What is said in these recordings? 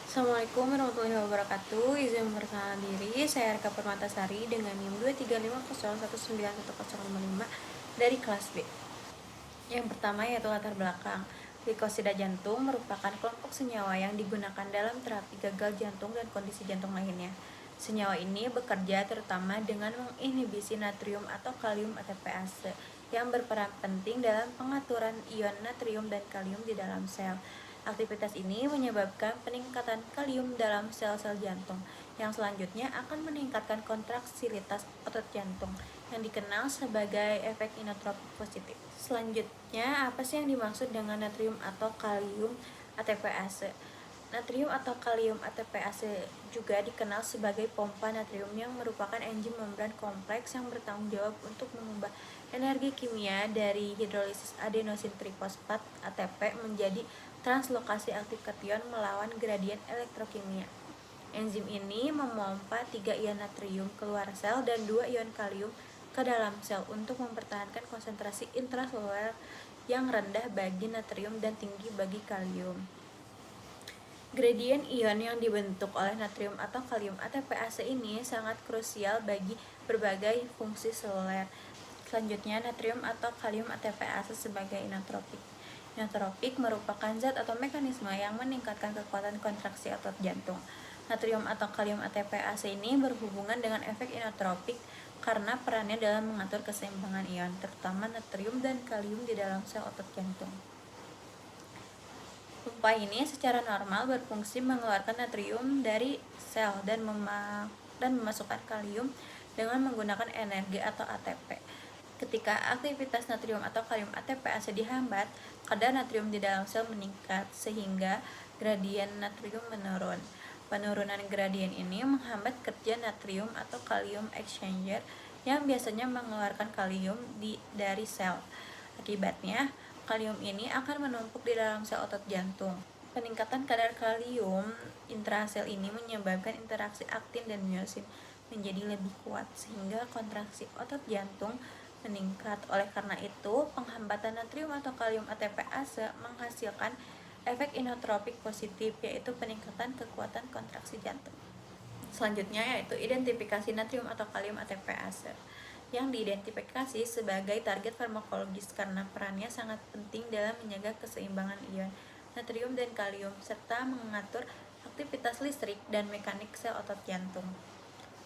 Assalamualaikum warahmatullahi wabarakatuh. Izin memperkenalkan diri, saya Arka Permatasari dengan NIM 23501919055 dari kelas B. Yang pertama yaitu latar belakang. Glikosida jantung merupakan kelompok senyawa yang digunakan dalam terapi gagal jantung dan kondisi jantung lainnya. Senyawa ini bekerja terutama dengan menginhibisi natrium atau kalium ATPase yang berperan penting dalam pengaturan ion natrium dan kalium di dalam sel. Aktivitas ini menyebabkan peningkatan kalium dalam sel-sel jantung, yang selanjutnya akan meningkatkan kontraksilitas otot jantung, yang dikenal sebagai efek inotropik positif. Selanjutnya, apa sih yang dimaksud dengan natrium atau kalium ATPase? Natrium atau kalium ATPase juga dikenal sebagai pompa natrium, yang merupakan enzim membran kompleks yang bertanggung jawab untuk mengubah energi kimia dari hidrolisis adenosin trifosfat ATP menjadi translokasi aktif kation melawan gradien elektrokimia. Enzim ini memompa 3 ion natrium keluar sel dan 2 ion kalium ke dalam sel untuk mempertahankan konsentrasi intraseluler yang rendah bagi natrium dan tinggi bagi kalium. Gradien ion yang dibentuk oleh natrium atau kalium ATPase ini sangat krusial bagi berbagai fungsi seluler. Selanjutnya, natrium atau kalium ATPase sebagai inotropik. Inotropik merupakan zat atau mekanisme yang meningkatkan kekuatan kontraksi otot jantung. Natrium atau kalium ATPase ini berhubungan dengan efek inotropik karena perannya dalam mengatur keseimbangan ion, terutama natrium dan kalium di dalam sel otot jantung. Pompa ini secara normal berfungsi mengeluarkan natrium dari sel dan memasukkan kalium dengan menggunakan energi atau ATP. Ketika aktivitas natrium atau kalium ATPase dihambat, kadar natrium di dalam sel meningkat sehingga gradien natrium menurun. Penurunan gradien ini menghambat kerja natrium atau kalium exchanger yang biasanya mengeluarkan kalium dari sel. Akibatnya, kalium ini akan menumpuk di dalam sel otot jantung. Peningkatan kadar kalium intrasel ini menyebabkan interaksi aktin dan miosin menjadi lebih kuat sehingga kontraksi otot jantung meningkat. Oleh karena itu, penghambatan natrium atau kalium ATPase menghasilkan efek inotropik positif, yaitu peningkatan kekuatan kontraksi jantung. Selanjutnya yaitu identifikasi natrium atau kalium ATPase, yang diidentifikasi sebagai target farmakologis karena perannya sangat penting dalam menjaga keseimbangan ion natrium dan kalium serta mengatur aktivitas listrik dan mekanik sel otot jantung.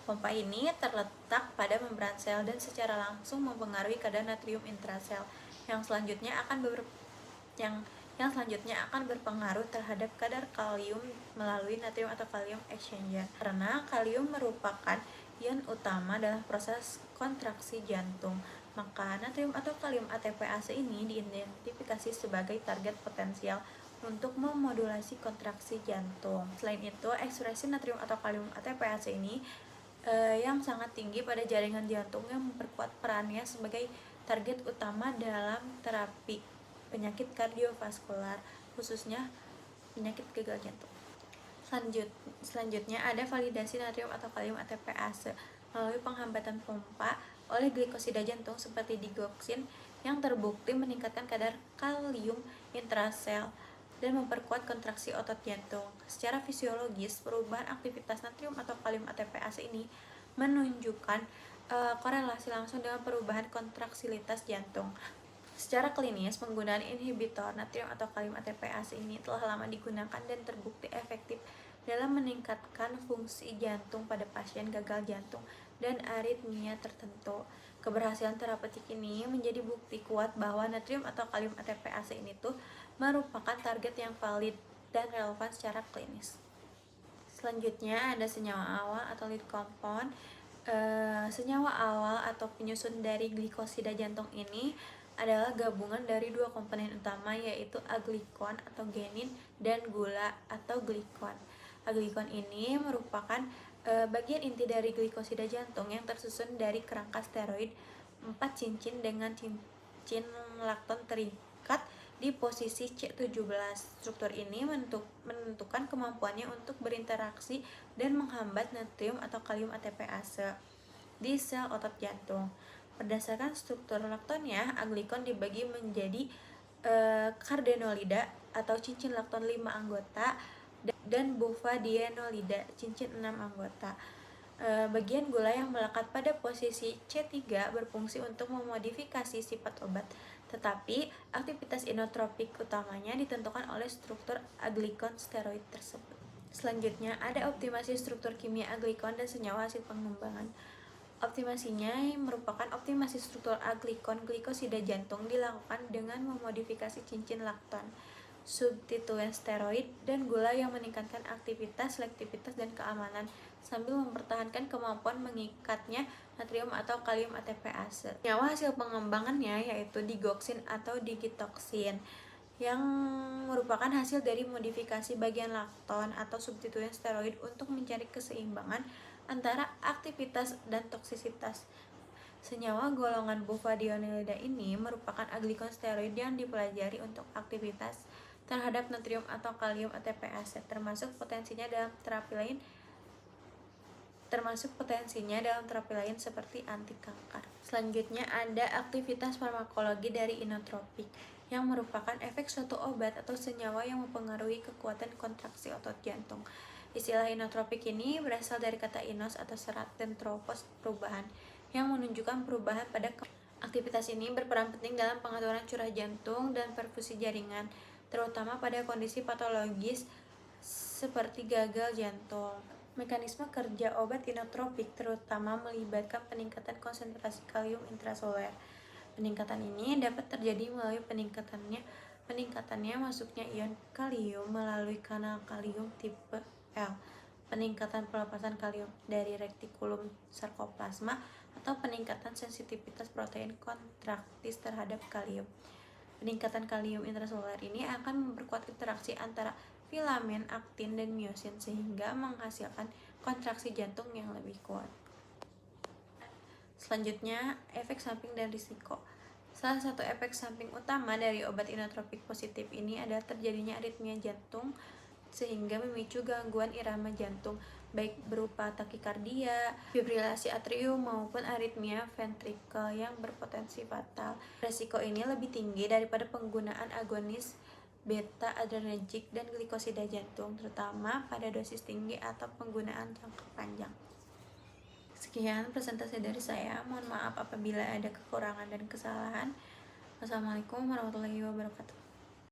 Pompa ini terletak pada membran sel dan secara langsung mempengaruhi kadar natrium intrasel yang selanjutnya akan berpengaruh terhadap kadar kalium melalui natrium atau kalium exchanger. Karena kalium merupakan ion utama dalam proses kontraksi jantung, maka natrium atau kalium ATPase ini diidentifikasi sebagai target potensial untuk memodulasi kontraksi jantung. Selain itu, ekspresi natrium atau kalium ATPase ini yang sangat tinggi pada jaringan jantung yang memperkuat perannya sebagai target utama dalam terapi penyakit kardiovaskular, khususnya penyakit gagal jantung. Selanjutnya ada validasi natrium atau kalium ATPase melalui penghambatan pompa oleh glikosida jantung seperti digoxin yang terbukti meningkatkan kadar kalium intrasel dan memperkuat kontraksi otot jantung. Secara fisiologis, perubahan aktivitas natrium atau kalium ATPase ini menunjukkan korelasi langsung dengan perubahan kontraksilitas jantung. Secara klinis, penggunaan inhibitor natrium atau kalium ATPase ini telah lama digunakan dan terbukti efektif dalam meningkatkan fungsi jantung pada pasien gagal jantung dan aritmia tertentu. Keberhasilan terapeutik ini menjadi bukti kuat bahwa natrium atau kalium ATPase ini merupakan target yang valid dan relevan secara klinis. Selanjutnya ada senyawa awal atau lead compound. Senyawa awal atau penyusun dari glikosida jantung ini adalah gabungan dari dua komponen utama, yaitu aglikon atau genin dan gula atau glikon. Aglikon ini merupakan bagian inti dari glikosida jantung yang tersusun dari kerangka steroid 4 cincin dengan cincin lakton terikat di posisi C17. Struktur ini menentukan kemampuannya untuk berinteraksi dan menghambat natrium atau kalium ATPase di sel otot jantung. Berdasarkan struktur laktonnya, aglikon dibagi menjadi cardenolida atau cincin lakton 5 anggota dan bufadienolida, cincin 6 anggota. Bagian gula yang melekat pada posisi C3 berfungsi untuk memodifikasi sifat obat, tetapi aktivitas inotropik utamanya ditentukan oleh struktur aglikon steroid tersebut. Selanjutnya ada optimasi struktur kimia aglikon dan senyawa hasil pengembangan. Optimasinya merupakan optimasi struktur aglikon glikosida jantung dilakukan dengan memodifikasi cincin lakton, substituen steroid, dan gula yang meningkatkan aktivitas, selektivitas, dan keamanan sambil mempertahankan kemampuan mengikatnya natrium atau kalium ATPase. Senyawa hasil pengembangannya yaitu digoxin atau digitoxin yang merupakan hasil dari modifikasi bagian lakton atau substituen steroid untuk mencari keseimbangan antara aktivitas dan toksisitas. Senyawa golongan bufadienolida ini merupakan aglikon steroid yang dipelajari untuk aktivitas terhadap natrium atau kalium ATPase, termasuk potensinya dalam terapi lain seperti anti kanker. Selanjutnya ada aktivitas farmakologi dari inotropik yang merupakan efek suatu obat atau senyawa yang mempengaruhi kekuatan kontraksi otot jantung. Istilah inotropik ini berasal dari kata inos atau serat dan tropos perubahan yang menunjukkan perubahan pada aktivitas ini berperan penting dalam pengaturan curah jantung dan perfusi jaringan, terutama pada kondisi patologis seperti gagal jantung. Mekanisme kerja obat inotropik terutama melibatkan peningkatan konsentrasi kalium intraseluler. Peningkatan ini dapat terjadi melalui peningkatannya masuknya ion kalium melalui kanal kalium tipe L, peningkatan pelepasan kalium dari retikulum sarkoplasma, atau peningkatan sensitivitas protein kontraktis terhadap kalium. Peningkatan kalium intraseluler ini akan memperkuat interaksi antara filamen, aktin, dan miosin sehingga menghasilkan kontraksi jantung yang lebih kuat. Selanjutnya, efek samping dan risiko. Salah satu efek samping utama dari obat inotropik positif ini adalah terjadinya aritmia jantung sehingga memicu gangguan irama jantung, baik berupa takikardia, fibrilasi atrium, maupun aritmia ventrikel yang berpotensi fatal. Resiko ini lebih tinggi daripada penggunaan agonis beta adrenergic dan glikosida jantung, terutama pada dosis tinggi atau penggunaan jangka panjang. Sekian presentasi dari saya. Mohon maaf apabila ada kekurangan dan kesalahan. Wassalamualaikum warahmatullahi wabarakatuh.